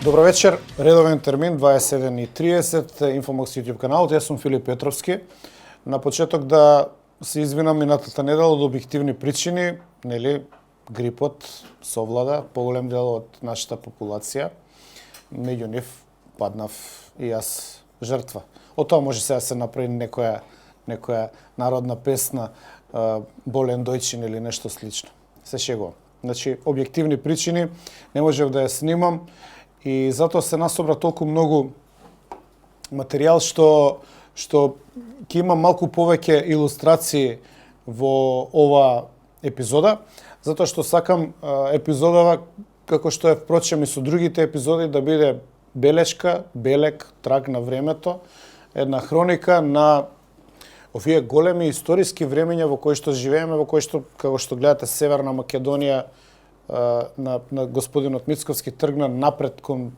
Добро вечер, редовен термин 21:30, Инфомакс YouTube каналот. Јас сум Филип Петровски. На почеток да се извинам минатата недела од објективни причини, нели, грипот совлада поголем дел од нашата популација. Меѓу нив паднав и јас жртва. Од тоа може сега да се направи некоја народна песна, болен дојчин или нешто слично. Се шегувам. Значи, објективни причини, не можев да ја снимам и затоа се насобра толку многу материјал што ќе има малку повеќе илустрации во ова епизода, затоа што сакам епизодава, како што е впрочем и со другите епизоди, да биде белешка, белек, траг на времето, една хроника на овие големи историски времења во кои што живееме, во кои што, како што гледате, Северна Македонија на господинот Мицковски тргна напред кон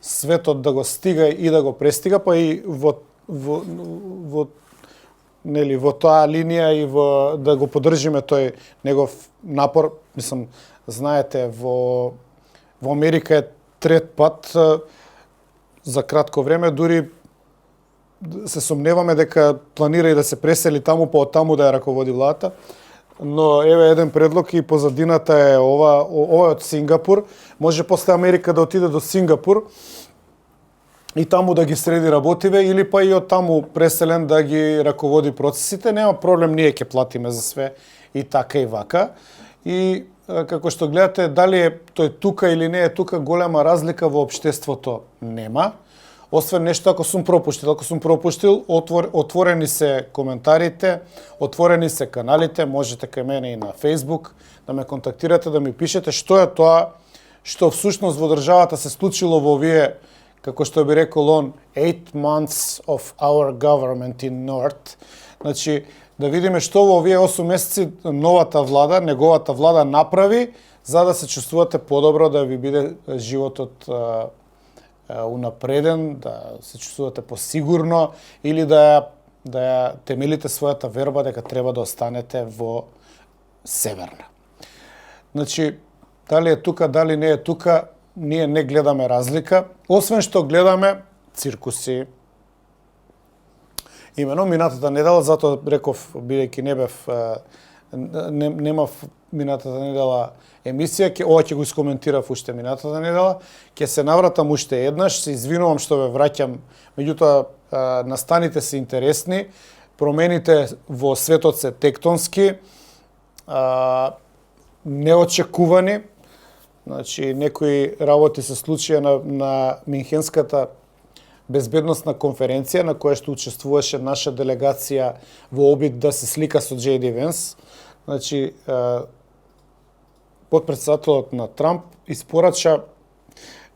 светот да го стига и да го престига, па и во таа линија и да го поддржиме тој негов напор. Мислам, знаете, во Америка е трет пат за кратко време, дури се сомневаме дека планира и да се пресели таму, па од таму да ја раководи владата. Но еве еден предлог и позадината е ова од Сингапур. Може после Америка да отиде до Сингапур и таму да ги среди работиве, или па и од таму преселен да ги раководи процесите. Нема проблем, ние ќе платиме за све и така и вака. И како што гледате, дали е тој тука или не е тука, голема разлика во општеството нема. Освен нешто ако сум пропуштил. Ако сум пропуштил, отворени се коментарите, отворени се каналите, можете кај мене и на Facebook да ме контактирате, да ми пишете што е тоа што всушност во државата се случило во овие, како што би рекол он, 8 months of our government in North. Значи, да видиме што во овие 8 месеци новата влада, неговата влада направи, за да се чувствувате подобро, да ви биде животот унапреден, да се чувствувате посигурно или да ја темелите својата верба дека треба да останете во Северна. Значи, дали е тука, дали не е тука, ние не гледаме разлика, освен што гледаме циркуси. Имено, минатата недела, затоа реков, бидејќи немав минатата недела емисија, ова ќе го искоментирав уште минатата недела, ќе се навратам уште еднаш, се извинувам што ве враќам, меѓутоа настаните се интересни, промените во светот се тектонски, неочекувани. Значи, некои работи се случија на Минхенската безбедносна конференција, на која што учествуваше наша делегација во обид да се слика со J.D. Венс. Значи, потпредседателот на Трамп испорача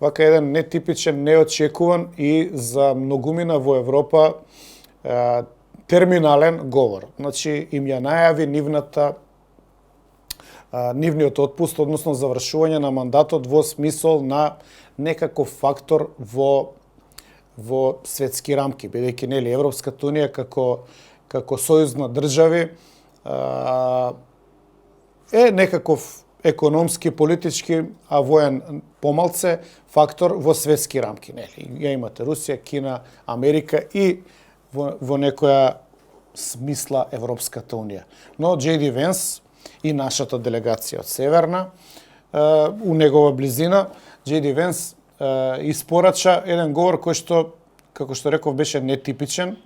вака еден нетипичен, неочекуван и за многумина во Европа терминален говор. Значи, им ја најави нивниот отпуст, односно завршување на мандатот во смисол на некаков фактор во светски рамки, бидејќи нели Европската унија како сојуз на држави е некаков економски, политички, а воен помалце фактор во светски рамки, нели. Ја имате Русија, Кина, Америка и во некоја смисла Европската унија. Но J.D. Венс и нашата делегација од Северна, у негова близина, J.D. Венс испорача еден говор кој што, како што реков, беше нетипичен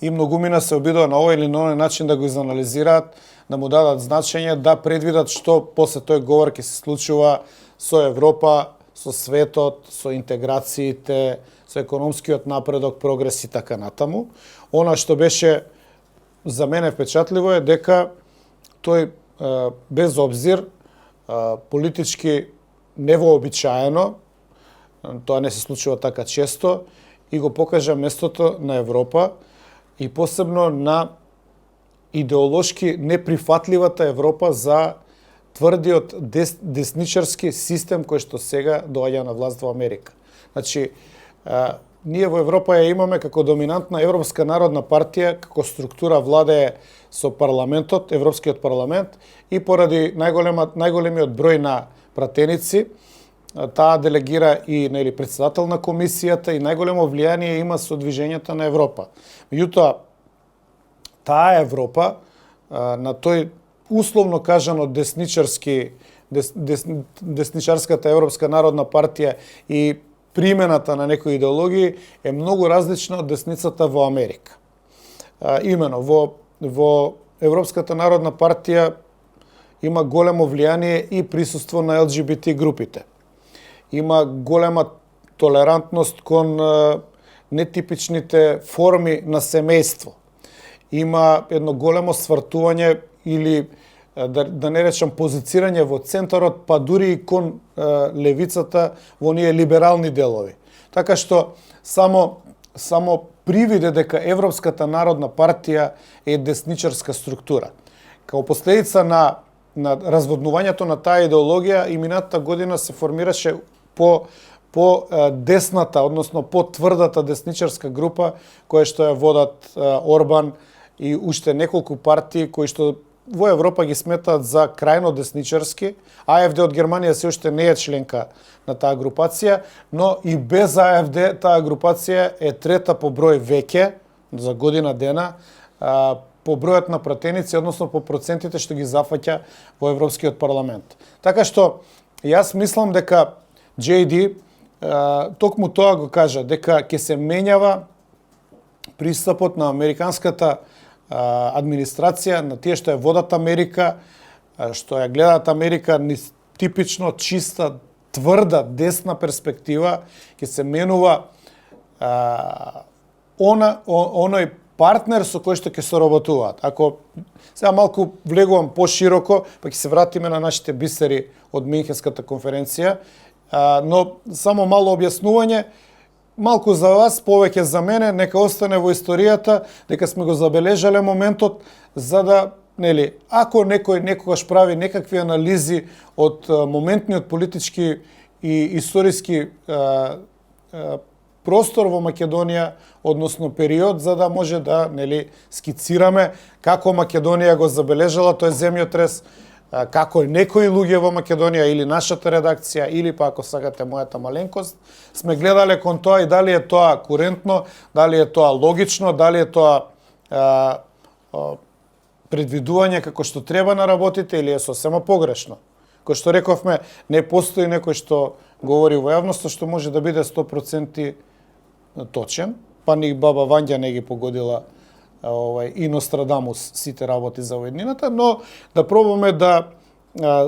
и многумина се обидува на овој или на оној начин да го изанализираат, да му дадат значење, да предвидат што после тој говор ќе се случува со Европа, со светот, со интеграциите, со економскиот напредок, прогрес и така натаму. Она што беше за мене впечатливо е дека тој без обзир политички невообичаено, тоа не се случува така често, и го покажа местото на Европа и посебно на идеолошки неприфатливата Европа за тврдиот десничарски систем кој што сега доаѓа на власт во Америка. Значи, ние во Европа ја имаме како доминантна Европска народна партија, како структура владее со парламентот, Европскиот парламент, и поради најголемиот број на пратеници, таа делегира и нели претседател на комисијата и најголемо влијание има со движењето на Европа. Меѓутоа, таа Европа на тој условно кажано десничарската Европска народна партија и примената на некои идеологии е многу различна од десницата во Америка. Имено, во Европската народна партија има големо влијание и присуство на ЛГБТ групите. Има голема толерантност кон нетипичните форми на семејство. Има едно големо свртување или да не речам позицирање во центарот, па дури и кон левицата во оние либерални делови. Така што само привиде дека Европската народна партија е десничарска структура. Као последица на разводнувањето на таа идеологија, и минатата година се формираше по десната, односно по тврдата десничарска група, која што ја водат Орбан и уште неколку партии кои што во Европа ги сметаат за крајно десничарски. АФД од Германија се уште не е членка на таа групација, но и без АФД таа групација е трета по број веќе за година дена по бројот на пратеници, односно по процентите што ги зафаќа во Европскиот парламент. Така што јас мислам дека JD токму тоа го кажа, дека ќе се менјава пристапот на американската администрација, на тие што ја водат Америка, што ја гледаат Америка низ типично чиста, тврда, десна перспектива, ќе се менува оној партнер со кој што ќе соработуваат. Ако сега малку влегувам пошироко, па ќе се вратиме на нашите бисери од Минхенската конференција, но само мало објаснување, малку за вас, повеќе за мене, нека остане во историјата, дека сме го забележале моментот, за да, нели, ако некој некогаш прави некакви анализи од моментниот политички и историски простор во Македонија, односно период, за да може да, нели, скицираме како Македонија го забележала тој земјотрес, како некои луѓе во Македонија или нашата редакција, или па ако сакате мојата маленкост, сме гледале кон тоа и дали е тоа курентно, дали е тоа логично, дали е тоа предвидување како што треба на работите или е сосема погрешно. Кој што рековме, не постои некој што говори во јавноста што може да биде 100% точен, па ни баба Вања не ги погодила и Нострадамус сите работи за воеднината, но да пробаме да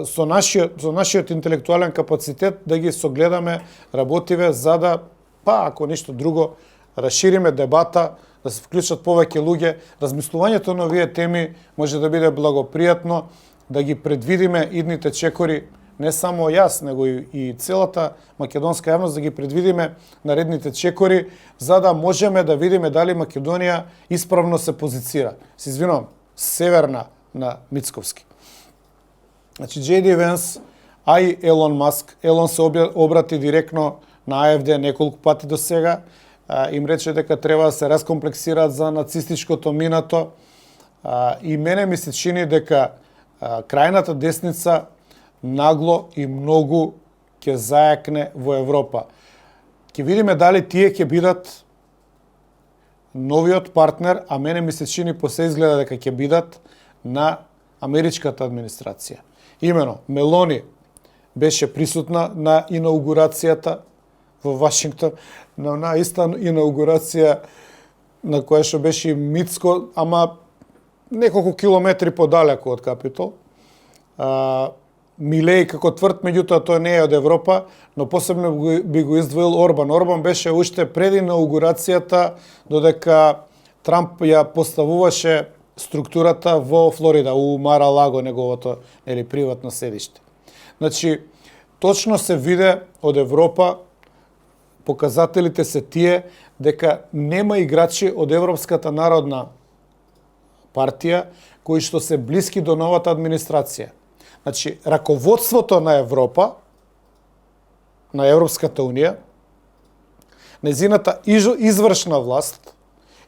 со нашиот интелектуален капацитет да ги согледаме работиве за да, па ако ништо друго, расшириме дебата, да се вклучат повеќе луѓе. Размислувањето на овие теми може да биде благопријатно, да ги предвидиме идните чекори, не само јас, него и целата македонска јавност, да ги предвидиме наредните чекори, за да можеме да видиме дали Македонија исправно се позицира. Се извинувам, северна на Мицковски. Значи, JD Венс, а и Елон Маск, Елон се обрати директно на АФД неколку пати до сега, им рече дека треба да се раскомплексираат за нацистичкото минато, и мене ми се чини дека крајната десница нагло и многу ќе зајакне во Европа. Ќе видиме дали тие ќе бидат новиот партнер, а мене ми се чини се изгледа дека ќе бидат на америчката администрација. Имено, Мелони беше присутна на инаугурацијата во Вашингтон, на иста инаугурација на која што беше и Мицко, ама неколку километри подалеку од Капитол. Милеј како тврд, меѓутоа тој не е од Европа, но посебно би го издвоил Орбан. Орбан беше уште пред инаугурацијата, додека Трамп ја поставуваше структурата во Флорида, у Мар-а-Лаго, неговото приватно седиште. Значи, точно се виде од Европа, показателите се тие дека нема играчи од Европската народна партија кои што се блиски до новата администрација. Значи, раководството на Европа, на Европската унија, незината извршна власт,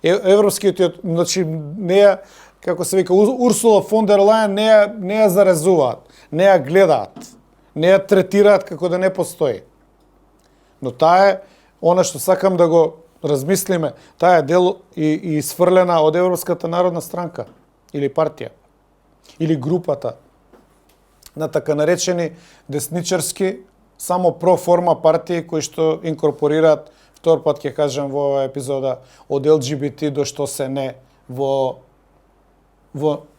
европскиот, значи, неја, како се вика, Урсула фон дер Лајен не ја зарезуваат, не ја гледаат, не ја третираат како да не постои. Но таа е, она што сакам да го размислиме, таа е дел и сврлена од Европската народна странка или партија, или групата на така наречени десничарски, само проформа партии кои што инкорпорираат, втор пат ќе кажам во оваа епизода, од ЛГБТ до што се не во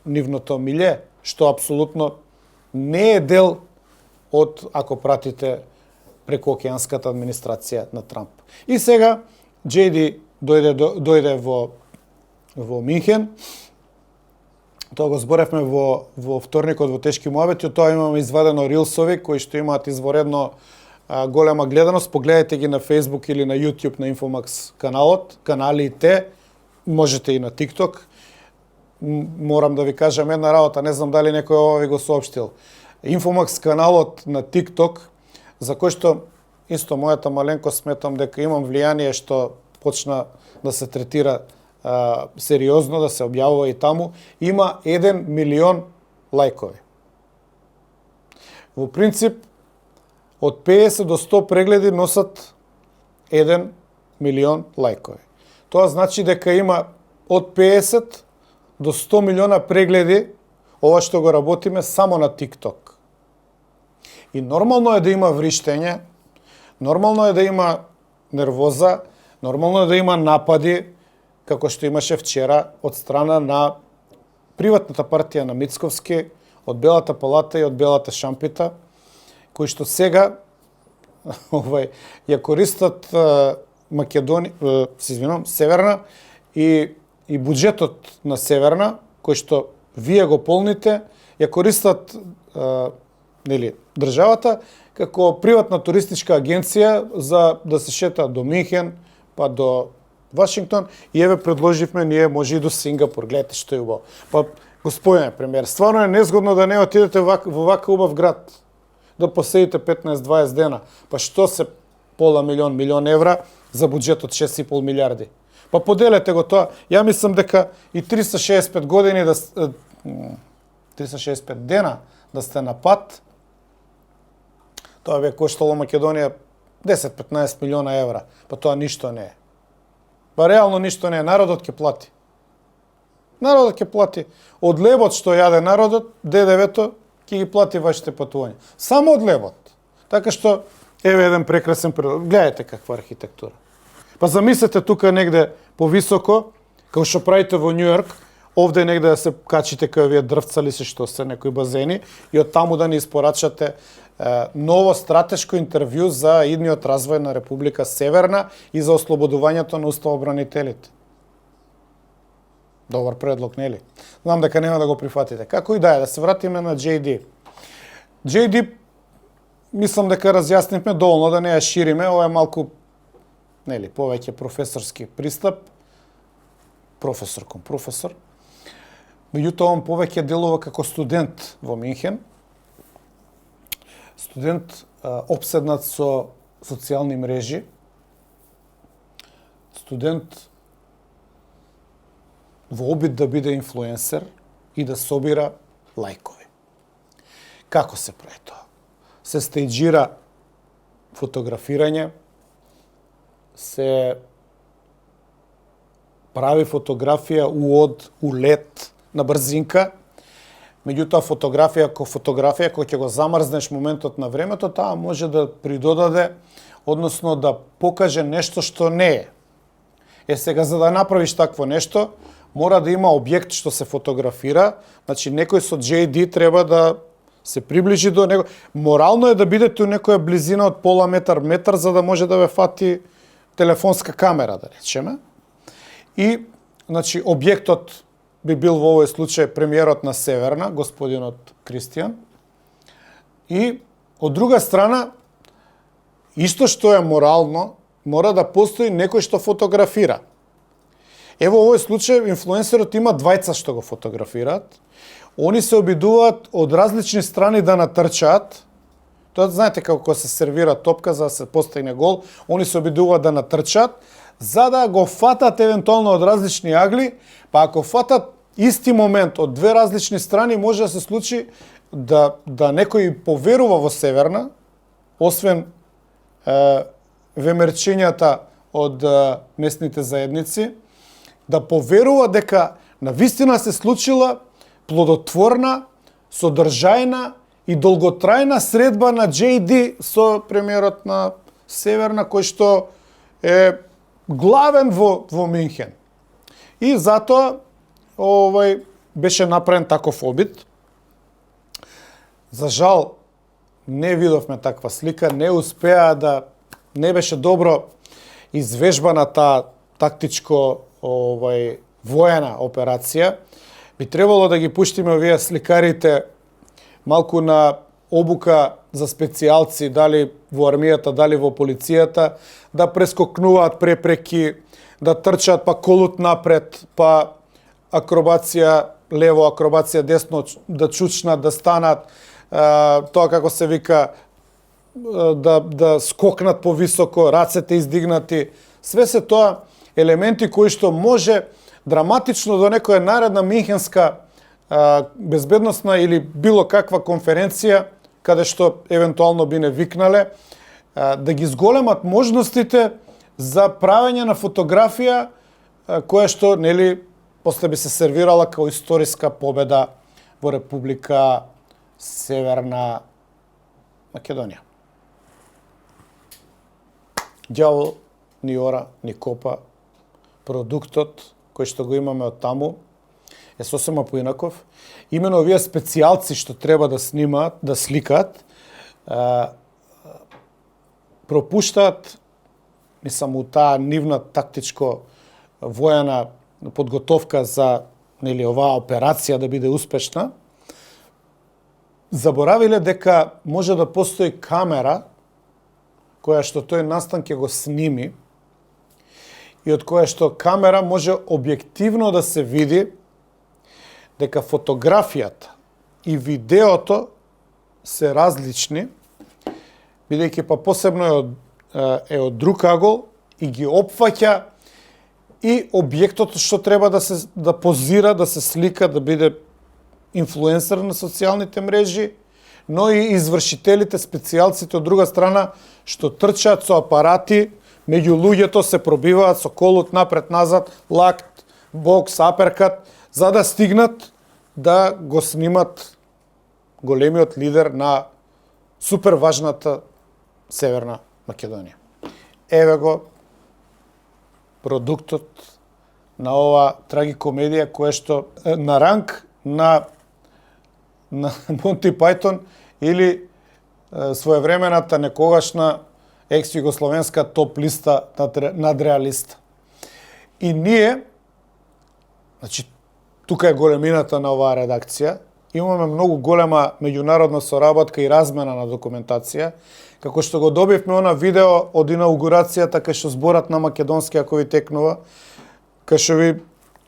нивното милје, што апсолутно не е дел од, ако пратите преку океанската администрација на Трамп. И сега JD дојде во Минхен. Тоа го зборевме во вторникот во Тешки муабети, тоа имаме извадено рилсови кои што имаат изворедно голема гледаност. Погледајте ги на Facebook или на YouTube на Infomax каналот, каналите, можете и на TikTok. Морам да ви кажам една работа, не знам дали некој ова ви го соопштил. Infomax каналот на TikTok, за кој што исто мојата маленкост сметам дека имам влијание што почна да се третира сериозно, да се објавува и таму, има 1 милион лајкови. Во принцип, од 50 до 100 прегледи носат 1 милион лајкови. Тоа значи дека има од 50 до 100 милиона прегледи ова што го работиме само на TikTok. И нормално е да има вриштење, нормално е да има нервоза, нормално е да има напади, како што имаше вчера од страна на приватната партија на Мицковски, од Белата палата и од Белата шампита, кои што сега ја користат Северна и буџетот на Северна, кој што вие го полните, ја користат државата како приватна туристичка агенција за да се шета до Минхен, па до Вашингтон, и еве предложивме ние може и до Сингапур. Гледате што е убаво. Па господине премиер, стварно е незгодно да не отидете во вака убав град, да поседите 15-20 дена. Па што се пола милион евра за буџет од 6,5 милиарди? Па поделете го тоа. Ја мислам дека и 365 години 365 дена да сте на пат, тоа би коштало Македонија 10-15 милиона евра. Па тоа ништо не е. Па реално ништо не е. Народот ќе плати. Народот ќе плати. Од лебот што јаде народот, ДДВ-то ќе ги плати вашите патувања. Само од лебот. Така што, еве еден прекрасен прилог. Гледајте каква архитектура. Па замислете тука негде повисоко, како што правите во Њујорк, овде негде да се качите кај овие дрвцали се што се некои базени и од таму да ни испорачате ново стратешко интервју за идниот развој на Република Северна и за ослободувањето на уставобранителите. Добар предлог, нели? Знам дека нема да го прифатите. Како и да се вратиме на JD. JD, мислам дека разјаснивме доволно да не ја шириме, ова е малку, нели, повеќе професорски пристап, професор кон професор. Меѓутоа, он повеќе делува како студент во Минхен, студент обседнат со социјални мрежи, студент во обид да биде инфлуенсер и да собира лајкови. Како се прави тоа? Се стејџира фотографирање, се прави фотографија у лет на брзинка, меѓутоа фотографија, кој ќе го замрзнеш моментот на времето, таа може да придодаде, односно да покаже нешто што не е. Сега, за да направиш такво нешто, мора да има објект што се фотографира, значи некој со JD треба да се приближи до него. Морално е да бидете у некоја близина од пола метар, за да може да ве фати телефонска камера, да речеме. И, значи, објектот би бил во овој случај премиерот на Северна, господинот Кристијан. И, од друга страна, исто што е морално, мора да постои некој што фотографира. Ево, во овој случај, инфлуенсерот има двајца што го фотографираат. Они се обидуваат од различни страни да натрчаат. Тоа знаете како се сервира топка за да се постигне гол. Они се обидуваат да натрчаат, за да го фатат евентуално од различни агли, па ако фатат исти момент од две различни страни, може да се случи да некој поверува во Северна, освен вемерчињата од местните заедници, да поверува дека навистина се случила плодотворна, содржајна и долготрајна средба на JD со премиерот на Северна, кој што е главен во Минхен. И затоа беше направен таков обид. За жал, не видовме таква слика, не успеа да, не беше добро извежбана таа тактичко воена операција. Би требало да ги пуштиме овие сликарите малку на обука за специјалци, дали во армијата, дали во полицијата, да прескокнуваат препреки, да трчаат па колут напред, па акробација лево, акробација десно, да чучнат, да станат, тоа како се вика, да скокнат повисоко, рацете издигнати. Све се тоа елементи кои што може драматично до некоја наредна Минхенска безбедносна или било каква конференција, каде што евентуално би не викнале, да ги зголемат можностите за правење на фотографија која што, нели, после би се сервирала како историска победа во Република Северна Македонија. Ѓавол ни ора, ни копа. Продуктот кој што го имаме од таму е сосема поинаков. Имено овие специјалци што треба да снимаат, да сликаат, пропуштаат не само таа нивна тактичко воена подготовка за, нели, оваа операција да биде успешна. Заборавиле дека може да постои камера која што тој настан ќе го сними и од која што камера може објективно да се види дека фотографијата и видеото се различни, бидејќи па посебно е од друг агол и ги опфаќа и објектот што треба да позира, да се слика, да биде инфлуенсер на социјалните мрежи, но и извршителите, специјалците од друга страна, што трчаат со апарати, меѓу луѓето се пробиваат со колут напред-назад, лакт, бокс, аперкат, за да стигнат да го снимат големиот лидер на супер важната Северна Македонија. Еве го продуктот на ова трагикомедија која што на ранг на Монти Пајтон или своевремената некогашна екс-југословенска топ листа надреалиста. И ние, значи, тука е големината на оваа редакција, имаме многу голема меѓународна соработка и размена на документација, како што го добивме она видео од инаугурацијата кај што зборат на македонски ако ви текнува, кај што ви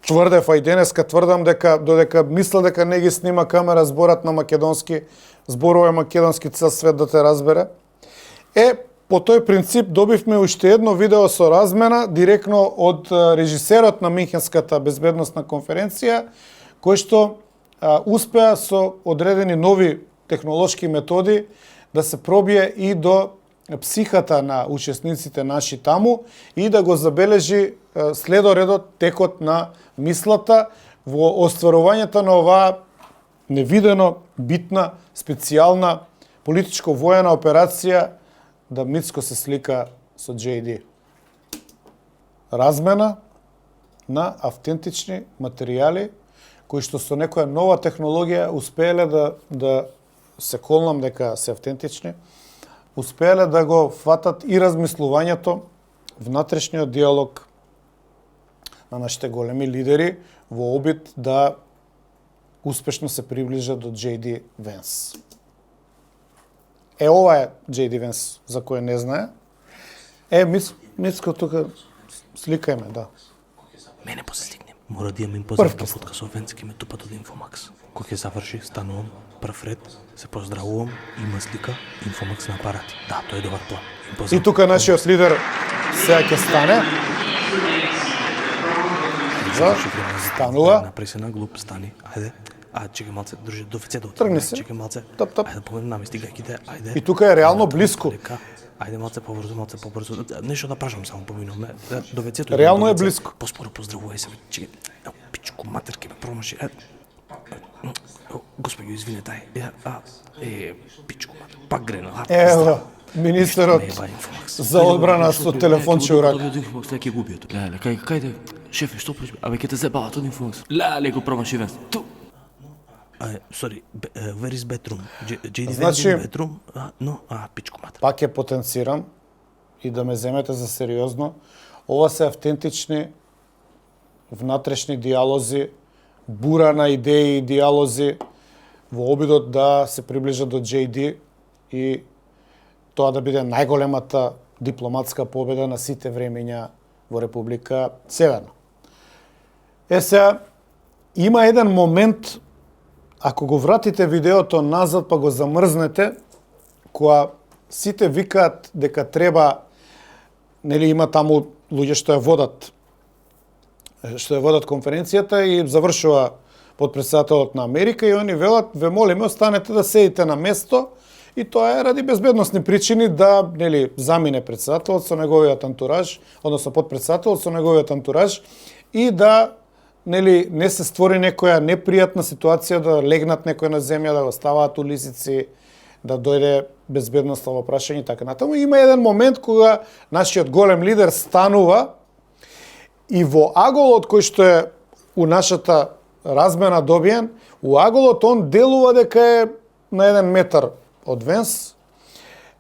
тврдев, а и денеска тврдам додека мисля дека не ги снима камера зборат на македонски, зборува македонски цел свет да те разбере. По тој принцип добивме уште едно видео со размена директно од режисерот на Минхенската безбедносна конференција, кој што успеа со одредени нови технолошки методи да се пробие и до психата на учесниците наши таму и да го забележи следоредот, текот на мислата во остварувањето на оваа невидено битна, специјална политичко-воена операција да Мицко се слика со JD. Размена на автентични материјали кои што со некоја нова технологија успееле да се колнам дека се автентични, успееле да го фатат и размислувањето, внатрешниот диалог на нашите големи лидери во обид да успешно се приближат до JD Венс. Ова е JD Венс, за кој не знае. Мицко тука сликајме, да. Мене посетигнем. Мора да имам позната фотка со Венски ме тупат од Инфомакс. Кој ќе заврши, станувам, прв ред, се поздравувам, има слика, Инфомакс на апарати. Да, тој е добар план. И тука нашиот лидер сега ќе стане. Станува. Напресена, глуп, стани. Ајде. чекай малце, друже, до ВЦ да Тргни отидеме. се. Чекай малце. Топ, топ. Ајде да погледнем нами стигајќите, ајде. И тука е реално близко. Лека. Ајде малце побрзо. Нешто да прашам само поминуваме. До ВЦ-то. Реално до е ВЦ. близко. Поспоро поздравувај се. Чекай. Пичку матерке ме промаши. Господи, извинете, пичку матер. Пак грена. Ево, министерот за одбрана со телефонче у рака. Ќе го убијат. Леле, кајде? Шефе, што правиш? Абе, ќе те зебават од инфлуенс. Леле, го промаши вест. Ту. Sorry, where is bedroom? JD Значи- bedroom? No, пичку матер. Пак ја потенцирам и да ме земете за сериозно. Ова се автентични внатрешни диалози, бура на идеи и диалози во обидот да се приближат до JD и тоа да биде најголемата дипломатска победа на сите времења во Република Северна. Сега, има еден момент, ако го вратите видеото назад па го замрзнете, која сите викаат дека треба, нели има таму луѓе што ја водат конференцијата и завршува подпредседателот на Америка и они велат, ве молиме, останете да седите на место и тоа е ради безбедносни причини да, нели, замине председателот со неговиот антураж, односно подпредседателот со неговиот антураж и да, нели, не се створи некоја непријатна ситуација да легнат некој на земја, да го ставаат улисици, да дојде безбедноста во прашање и така натаму. Има еден момент кога нашиот голем лидер станува и во аголот кој што е у нашата размена добиен, у аголот он делува дека е на 1 метар од Венс.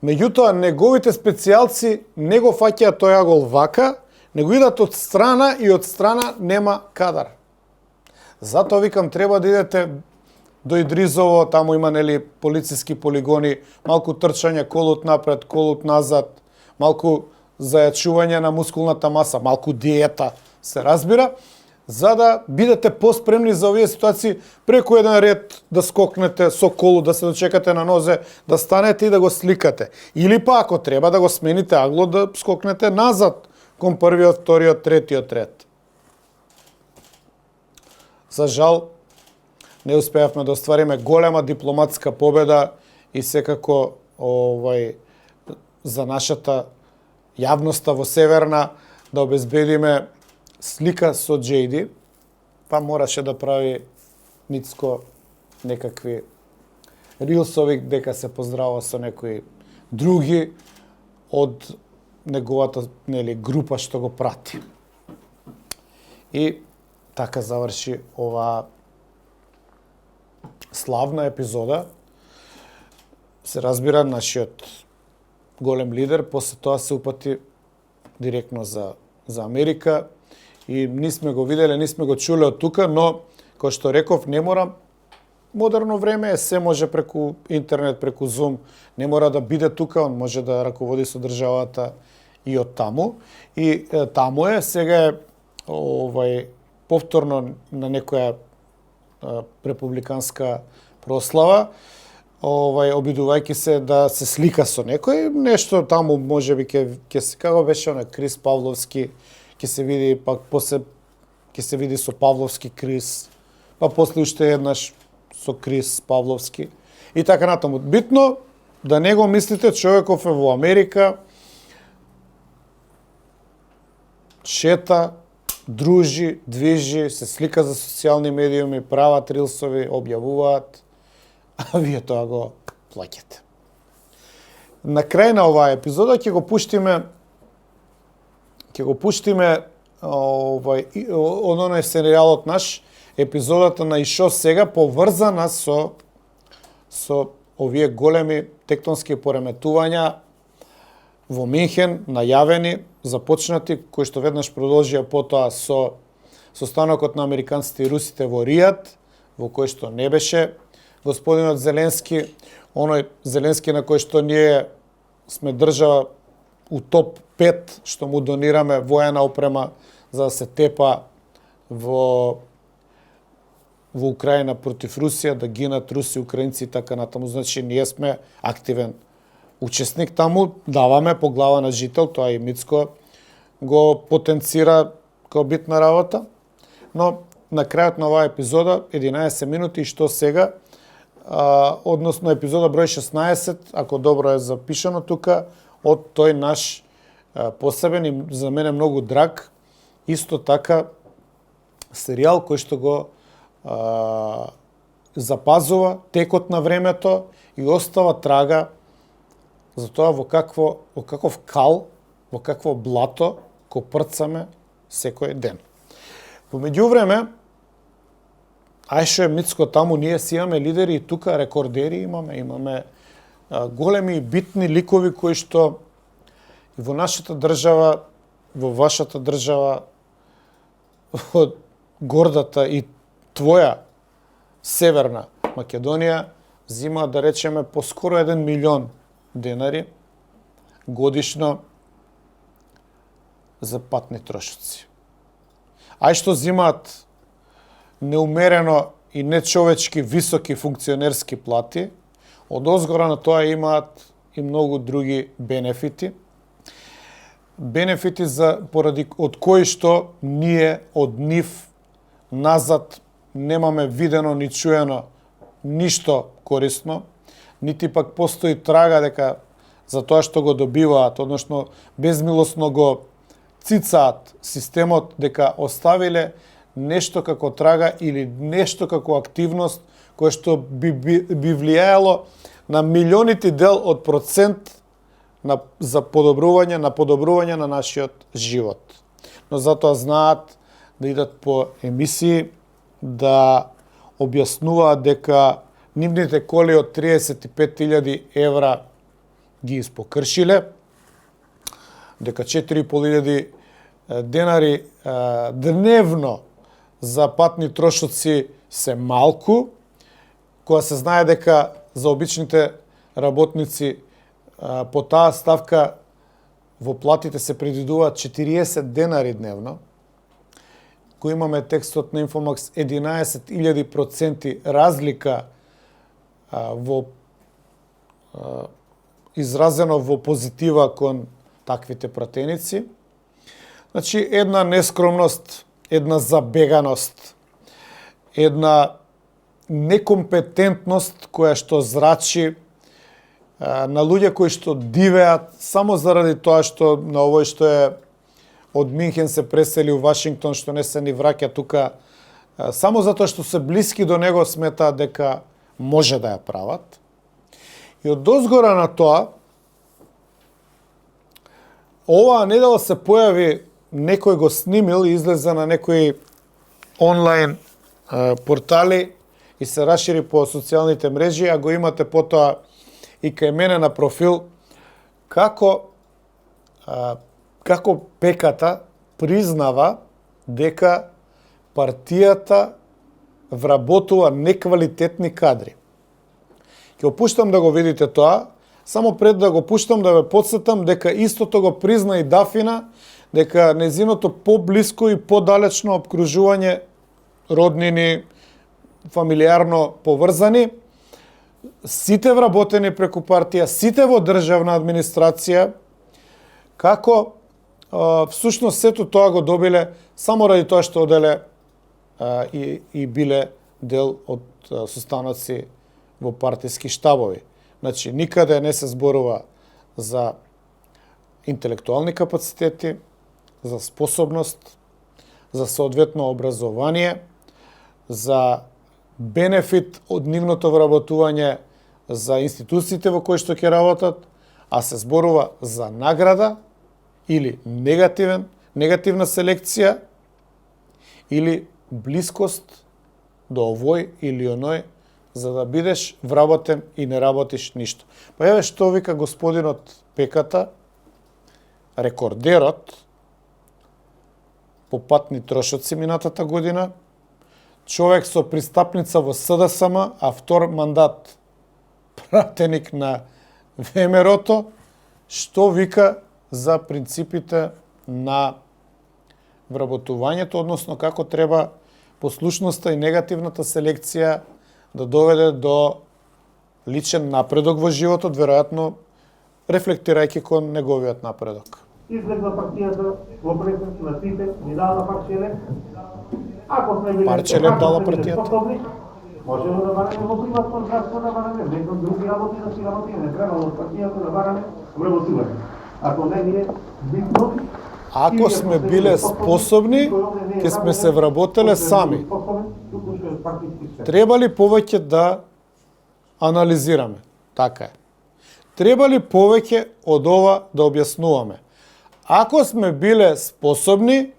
Меѓутоа, неговите специјалци не го фаќаат тој агол вака, него идат од страна и од страна нема кадар. Затоа викам, треба да идете до Идризово, таму има, нели, полициски полигони, малку трчање, колот напред, колот назад, малку зајачување на мускулната маса, малку диета, се разбира, за да бидете поспремни за овие ситуации, преку еден ред да скокнете со колу, да се дочекате на нозе, да станете и да го сликате. Или па, ако треба да го смените агло, да скокнете назад кон првиот, вториот, третиот ред. За жал, не успеавме да оствариме голема дипломатска победа и секако за нашата јавноста во Северна да обезбедиме слика со JD, па мораше да прави Ницко некакви рилсови дека се поздравува со некои други од неговата, нели, група што го прати. И така заврши оваа славна епизода. Се разбира, нашиот голем лидер после тоа се упати директно за Америка и нисме го виделе, нисме го чуле од тука, но кој што реков, не мора, модерно време е, се може преку интернет, преку Zoom, не мора да биде тука, он може да раководи со државата и од таму. И таму е, сега е повторно на некоја републиканска прослава, обидувајќи се да се слика со некој, нешто таму можеби ќе се, како беше оне Крис Павловски, ќе се види, пак после ќе се види со Павловски Крис, па после уште еднаш со Крис Павловски и така натаму. Битно да не го мислите, човеков е во Америка, шета, дружи, движи, се слика за социјални медиуми, прават рилсови, објавуваат, а вие тоа го плаќате. На крај на оваа епизода ќе го пуштиме оној серијалот наш, епизодата на И шо сега, поврзана со овие големи тектонски пореметувања во Минхен, најавени, започнати, кои што веднаш продолжија потоа со состанокот на американците и русите во Ријад, во кој што не беше господинот Зеленски, оној Зеленски на кој што ние сме држава у топ 5, што му донираме воена опрема за да се тепа во Украина против Русија, да гинат руси, украинци и така натаму. Значи, ние сме активен учесник таму, даваме по глава на жител, тоа и Мицко го потенцира како битна работа, но на крајот на оваа епизода, 11 минути, и што сега, односно епизода број 16, ако добро е запишано тука, од тој наш посебен и за мене многу драг, исто така серијал кој што го запазува текот на времето и остава трага за тоа во каков кал, во какво блато копрцаме секој ден. Во меѓувреме, ајшо е Мицко таму, ние си имаме лидери и тука рекордери имаме големи и битни ликови кои што и во нашата држава, во вашата држава, во гордата и твоја Северна Македонија зимаат, да речеме, поскоро 1 милион денари годишно за патни трошоци. Ај што зимаат неумерено и нечовечки високи функционерски плати, од озгора на тоа имаат и многу други бенефити. Бенефити поради од кои што ние од нив назад немаме видено ни чуено ништо корисно, нити пак постои трага дека за тоа што го добиваат, односно безмилосно го цицаат системот, дека оставиле нешто како трага или нешто како активност кое што би влијаело на милионити дел од процент за подобрување на нашиот живот. Но затоа знаат да идат по емисии, да објаснуваат дека нивните коли од 35.000 евра ги испокршиле, дека 4.500 денари дневно за патни трошоци се малку, кога се знае дека за обичните работници по таа ставка во платите се предвидуваат 40 денари дневно, кој имаме текстот на Инфомакс 11.000% разлика изразено во позитива кон таквите пратеници. Значи, една нескромност, една забеганост, една некомпетентност која што зрачи на луѓе кои што дивеат само заради тоа што на овој што е од Минхен се пресели у Вашингтон, што не се ни враќа тука, само затоа што се блиски до него сметаат дека може да ја прават. И од дозгора на тоа, оваа недела се појави, некој го снимил и излезе на некои онлайн портали и се расшири по социјалните мрежи, а го имате потоа и кај мене на профил, како ПК-та признава дека партијата вработува неквалитетни кадри. Ќе опуштам да го видите тоа, само пред да го пуштам да ве подсетам дека истото го призна и Дафина, дека незиното поблиско и подалечно обкружување, роднини, фамилиарно поврзани, сите вработени преку партија, сите во државна администрација, како всушност сето тоа го добиле само ради тоа што оделе и биле дел од состаноци во партиски штабови. Значи, никаде не се зборува за интелектуални капацитети, за способност, за соодветно образование, за бенефит од нивното вработување за институциите во кои што ќе работат, а се зборува за награда или негативна селекција или блискост до овој или оној, за да бидеш вработен и не работиш ништо. Па еве што вика господинот Пеката, рекордерот по патни трошоци минатата година, човек со пристапница во СДСМ, а втор мандат пратеник на ВМРО-то, што вика за принципите на вработувањето, односно како треба послушноста и негативната селекција да доведе до личен напредок во животот, веројатно рефлектирајќи кон неговиот напредок. Излегла партијата во презенци на сите, ни дава пак шелен, Парче леп дала партијата. Можеме да бараме во приватно здравство, да бараме некои други работи, да си работиме, не треба од партијата да бараме вработување. Ако не ни е битно, Ако сме биле способни, ќе сме се вработеле сами. Треба ли повеќе да анализираме? Така е. Треба ли повеќе од ова да објаснуваме? Ако сме биле способни,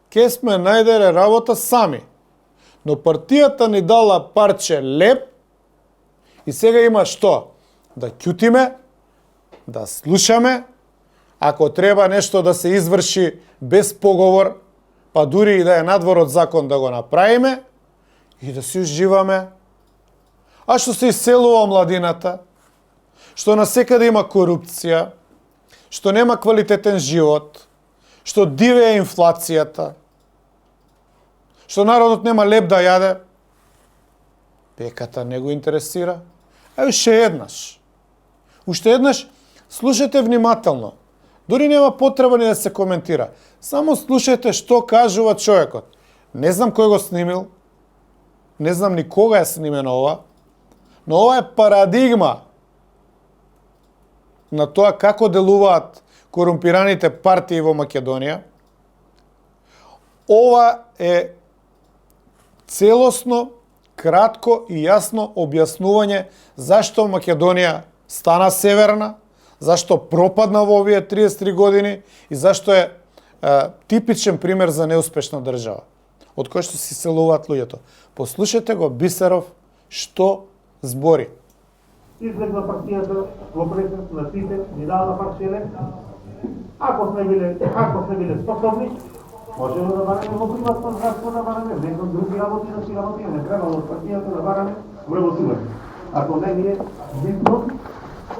ќе сме најделе работа сами. Но партијата ни дала парче леп и сега има што? Да ќутиме, да слушаме, ако треба нешто да се изврши без поговор, па дури и да е надвор од закон да го направиме и да си уживаме. А што се иселува младината, што насекаде има корупција, што нема квалитетен живот, што дивее инфлацијата, што народот нема леп да јаде, Пеката не го интересира. Уште еднаш, слушајте внимателно. Дори нема потреба ни да се коментира. Само слушајте што кажува човекот. Не знам кој го снимил, не знам ни кога е снимено ова, но ова е парадигма на тоа како делуваат корумпираните партии во Македонија. Ова е целосно, кратко и јасно објаснување зашто Македонија стана северна, зашто пропадна во овие 33 години и зашто е типичен пример за неуспешна држава, од кој што се иселуваат луѓето. Послушајте го Бисеров што збори. Излегна партијата во пресенство на сите, ни дала парче леп. Ако сме биле способни, можеме да бараме во приватно здравство, да бараме некои други работи, да си работиме, не треба од партијата да бараме вработување. Ако не ни е битно,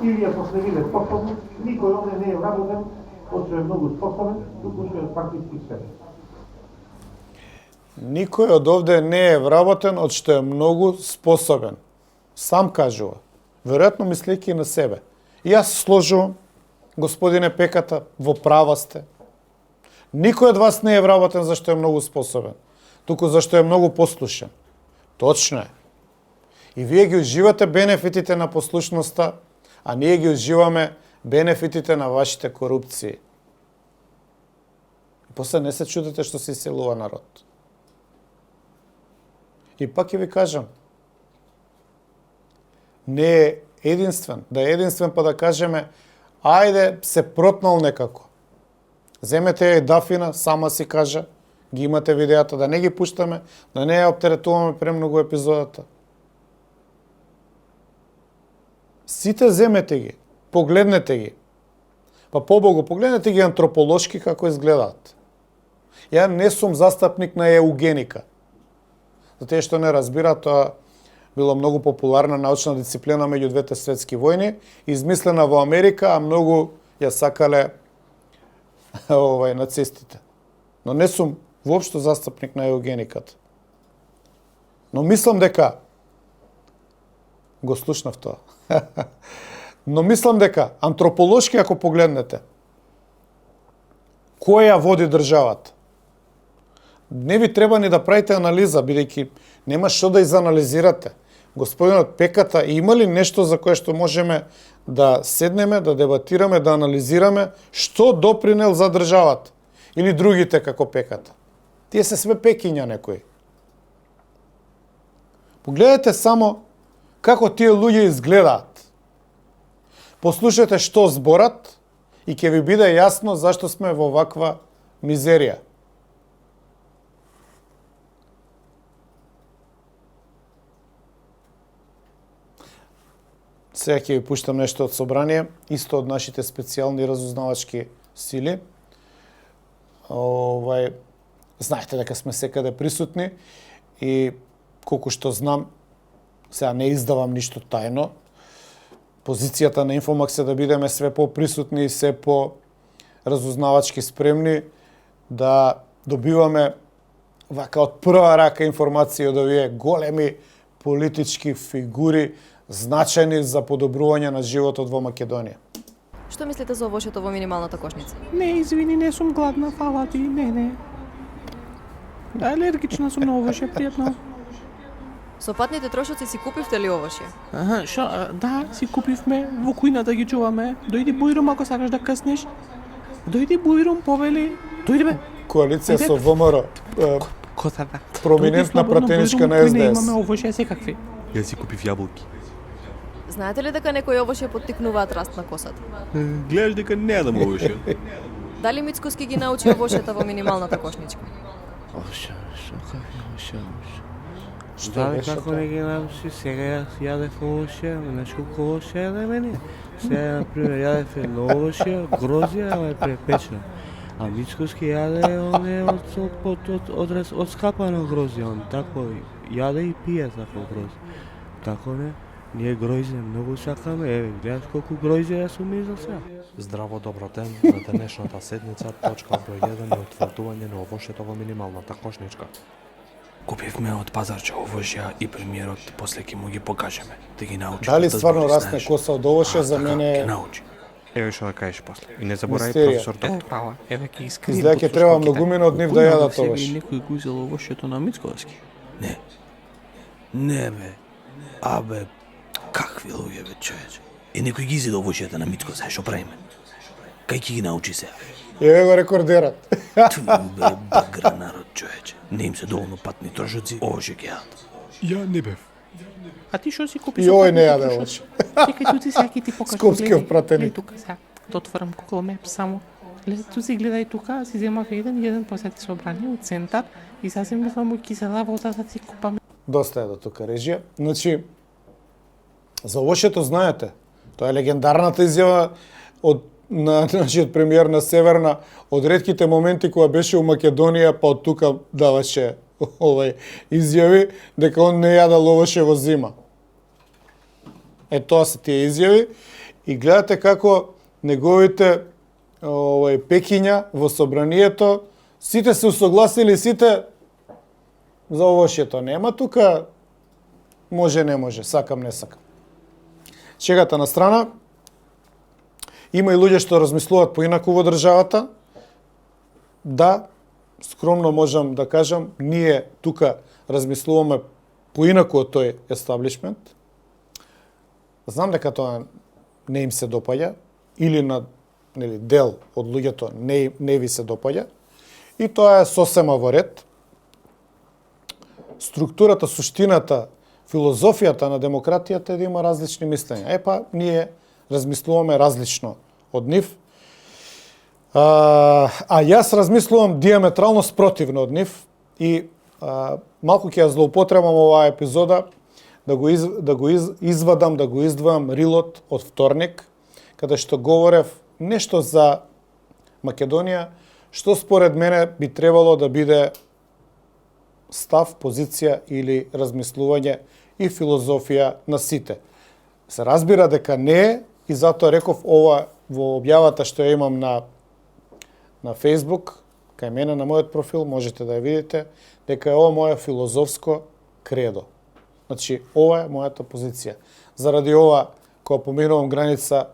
или ако сме биле способни, никој овде не е вработен, од што е многу способен, туку што е партијски свет. Никој од овде не е вработен од што е многу способен. Сам кажува. Веројатно мислејќи на себе. И јас сложувам, господине Пеката, во права сте. Никој од вас не е вработен зашто е многу способен, туку зашто е многу послушен. Точно е. И вие ги уживате бенефитите на послушноста, а ние ги уживаме бенефитите на вашите корупции. И после не се чудите што се иселува народ. И пак ќе ви кажам, не е единствен, да е единствен па да кажеме, ајде се протнал некако. Земете ја и Дафина, сама си кажа, ги имате видеата, да не ги пуштаме, да не ја оптеретуваме премногу епизодата. Сите земете ги, погледнете ги. Па побогу, погледнете ги антрополошки како изгледаат. Ја не сум застапник на еугеника. За тие што не разбира, тоа било многу популарна научна дисциплина меѓу двете светски војни, измислена во Америка, а многу ја сакале нацистите. Но не сум воопшто застапник на еугениката. Но мислам дека го слушнав тоа. Но мислам дека антрополошки ако погледнете која води државата, не ви треба ни да правите анализа, бидејќи нема што да изанализирате. Господинот Пеката има ли нешто за кое што можеме да седнеме, да дебатираме, да анализираме што допринел за државата? Или другите како Пеката? Тие се све пекиња некои. Погледнете само како тие луѓе изгледаат. Послушайте што зборат и ќе ви биде јасно зашто сме во ваква мизерија. Сега ќе ви пуштам нешто од собрание, исто од нашите специјални разузнавачки сили. Знаете дека сме секаде присутни и колку што знам, сега не издавам ништо тајно, позицијата на Инфомакс е да бидеме све по-присутни и све по-разузнавачки спремни, да добиваме вака од прва рака информација од овие големи политички фигури, значајни за подобрување на животот во Македонија. Што мислите за овошето во минималната кошница? Не, извини, не сум гладна, фала ти, не. Да, алергична сум на овошје, пријатно. Со патните трошоци си купивте ли овошје? Аха, шо, да, си купивме, во кујната ги чуваме. Дојди Бујрум ако сакаш да къснеш. Дојди Бујрум, повели. Дојди бе. Коалиција со ВМРО, Косата. проминентна пратеничка на Не СДС. имаме овошје секакви. Јас си купив јаболки. Знаете ли дека некои овошје поттикнуваат раст на косата? Гледаш дека не јадам овошје. Дали Мицкоски ги научи овошјата во минималната кошничка? Овошје, што какви овошје? Знаете беше како тоа? не ги научи, сега јас јадев овошје, знаеш колку овошје јадеме ние? Сега, например, јадев едно овошје, грозија, ама е препечено. А Мицкоски јаде оне од скапано грозија, он тако јаде и пие тако грозија. Тако не, ние гројзе многу сакаме, еве, гледаш колку гројзе јас сум изел сега. Здраво, добро ден. На денешната седница точка број 1 е утврдување на овошјето во минималната кошничка. Купивме од пазарче овошја и премиерот после ќе му ги покажеме. Да ги научи. Дали да стварно збори, расне знаеш. коса од овошје, за Така, мене ќе научи. Еве што да кажеш после. И не заборај Мистерија. професор доктор. Права, еве ќе искрим. изгледа ќе треба многумина од нив да јадат И овош. некој го изел овошјето на Мицкоски. Не. Не бе. Абе, какви луѓе бе, човече. И некој ги изеде овошјата на Мицкоски, што правиме? Кај ќе ги научи се? Еве го рекордерат. Ту бе, багра народ, човече. Не им се доволно патни трошоци, овошје ќе јадат. Ја не бев. А ти што си купи? И овој не јаде овош. Чекај, ту ти сега ќе ти покажам. Скопскиот пратеник. Гледај тука сега. Да отворам Google Maps само. Ту си гледај тука, си земав еден посети собрание у центар и сасем мислам му кисела вода да си купам. Доста е до тука режија. Значи, за овошјето знаете, тоа е легендарната изјава од на нашиот премиер на Северна, од ретките моменти кога беше у Македонија, па од тука даваше изјави дека он не јадал овошје во зима. Е, тоа се тие изјави и гледате како неговите пекиња во собранието, сите се усогласили, сите за овошјето. Нема тука може, не може, сакам, не сакам. Шегата на страна, има и луѓе што размислуваат поинаку во државата. Да, скромно можам да кажам, ние тука размислуваме поинаку од тој естаблишмент. Знам дека тоа не им се допаѓа, или на дел од луѓето не ви се допаѓа, и тоа е сосема во ред. Структурата, суштината, филозофијата на демократијата е да има различни мислења. Епа, ние размислуваме различно од нив. А јас размислувам диаметрално спротивно од нив и малку ќе ја злоупотребам оваа епизода да го извадам, да го издвојам рилот од вторник, каде што говорев нешто за Македонија, што според мене би требало да биде став, позиција или размислување и филозофија на сите. Се разбира дека не е и затоа реков ова во објавата што ја имам на Facebook, кај мене на мојот профил, можете да ја видите, дека е ова моја филозофско кредо. Значи, ова е мојата позиција. Заради ова, кога поминувам граница,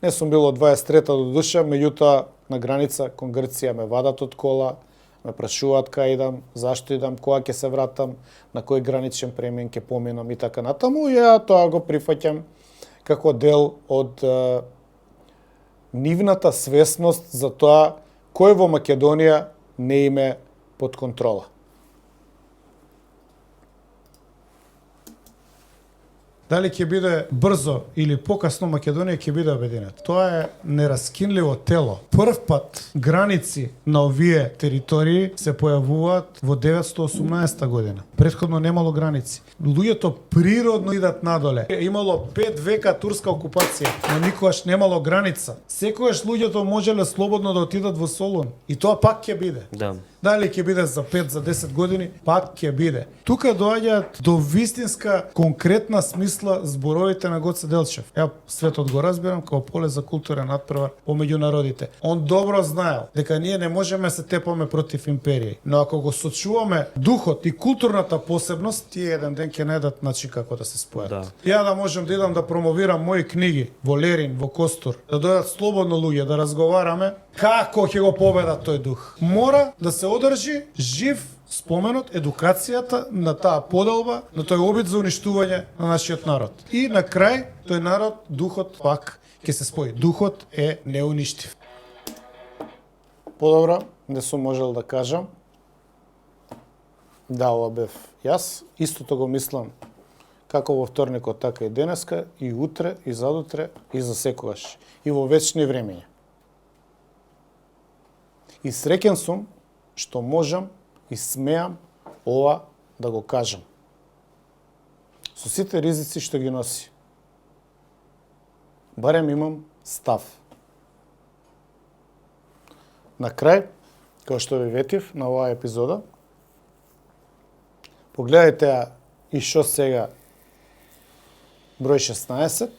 не сум бил од 23-та до душа, меѓутоа на граница кон Грција ме вадат од кола, ме прашуваат кај идам, зашто идам, кога ќе се вратам, на кој граничен премин ќе поминам и така натаму, и ја тоа го прифаќам како дел од нивната свесност за тоа кој во Македонија не име под контрола. Дали ќе биде брзо или покасно Македонија ќе биде обединета? Тоа е нераскинливо тело. Прв пат граници на овие територии се појавуваат во 918 година. Претходно немало граници. Луѓето природно идат надоле. Имало 5 века турска окупација, но никогаш немало граница. Секогаш луѓето можеле слободно да отидат во Солун. И тоа пак ќе биде. Да. Дали ќе биде за 5, за 10 години, пак ќе биде. Тука доаѓаат до вистинска, конкретна смисла зборовите на Гоце Делчев. Ја светот го разбирам како поле за културен надпревар помеѓу народите. Он добро знаел дека ние не можеме се тепаме против империја. Но ако го сочуваме духот и културната посебност, тие еден ден ќе најдат начин како да се спојат. Да. Ја да можам да идам да промовирам мои книги во Лерин, во Костур, да дојдат слободно луѓе да разговараме, како ќе го победат тој дух? Мора да се одржи жив споменот, едукацијата на таа поделба, на тој обид за уништување на нашиот народ. И на крај, тој народ, духот пак ќе се спои. Духот е неуништив. Подобро, не сум можел да кажам. Да, ова бев јас. Истото го мислам како во вторникот, така и денеска, и утре, и задутре, и за секогаш. И во вечни времења. И среќен сум што можам и смеам ова да го кажам. Со сите ризици што ги носи. Барем имам став. На крај, како што ви ветив на оваа епизода, погледајте ја и шо сега број 16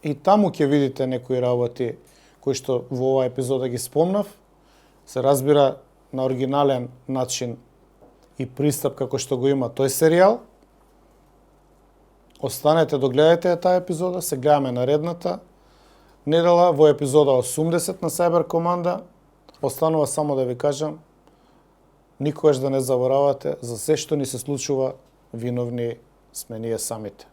и таму ќе видите некои работи кои што во оваа епизода ги спомнав. Се разбира на оригинален начин и пристап како што го има тој серијал. Останете, догледајте ја таа епизода, се гледаме наредната недела во епизода 80 на Cyber Команда. Останува само да ви кажам, никогаш да не заборавате за се што ни се случува, виновни сме ние самите.